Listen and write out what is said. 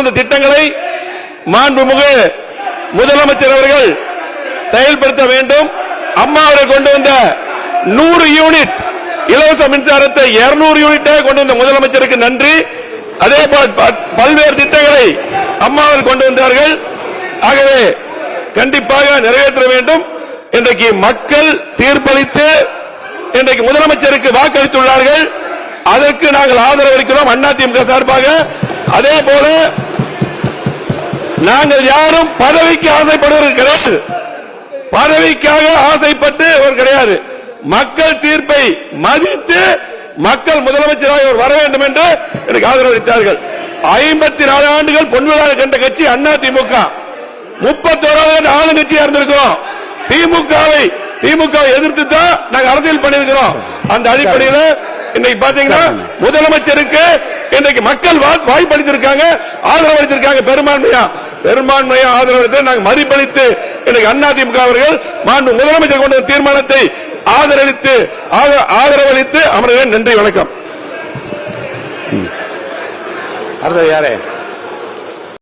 வந்த திட்டங்களை மாண்புமிகு முதலமைச்சர் அவர்கள் செயல்படுத்த வேண்டும். அம்மா அவர்கள் கொண்டு வந்த 100 யூனிட் இலவச மின்சாரத்தை 200 யூனிட்டாக கொண்டு வந்த முதலமைச்சருக்கு நன்றி. அதே போல் பல்வேறு திட்டங்களை அம்மா அவர்கள் கொண்டு வந்தார்கள். ஆகவே கண்டிப்பாக நிறைவேற்ற வேண்டும். இன்றைக்கு மக்கள் தீர்ப்பளித்து இன்றைக்கு முதலமைச்சருக்கு வாக்களித்துள்ளார்கள். அதற்கு நாங்கள் ஆதரவு அளிக்கிறோம் அதிமுக சார்பாக. அதே போல நாங்கள் யாரும் பதவிக்கு ஆசைப்படுவது கிடையாது, பதவிக்காக ஆசைப்பட்டு கிடையாது. மக்கள் தீர்ப்பை மதித்து மக்கள் முதலமைச்சராக வர வேண்டும் என்று எனக்கு ஆதரவு அளித்தார்கள். 54 ஆண்டுகள் பொன்விழா கண்ட கட்சி அதிமுக. 31வது ஆளுங்கட்சியா இருந்திருக்கிறோம். திமுகவை எதிர்த்து தான் நாங்கள் அரசியல் பண்ணிருக்கிறோம். அந்த அடிப்படையில் இன்னைக்கு பாத்தீங்கன்னா முதலமைச்சருக்கு இன்றைக்கு மக்கள் வாய்ப்பளித்திருக்காங்க, ஆதரவு அளித்திருக்காங்க. பெரும்பான்மையா ஆதரவு நாங்கள் மதிப்பளித்து இன்னைக்கு அதிமுக அவர்கள் முதலமைச்சர் கொண்ட தீர்மானத்தை ஆதரவளித்து அமர்கிறேன். நன்றி, வணக்கம். அடுத்தது யாரே?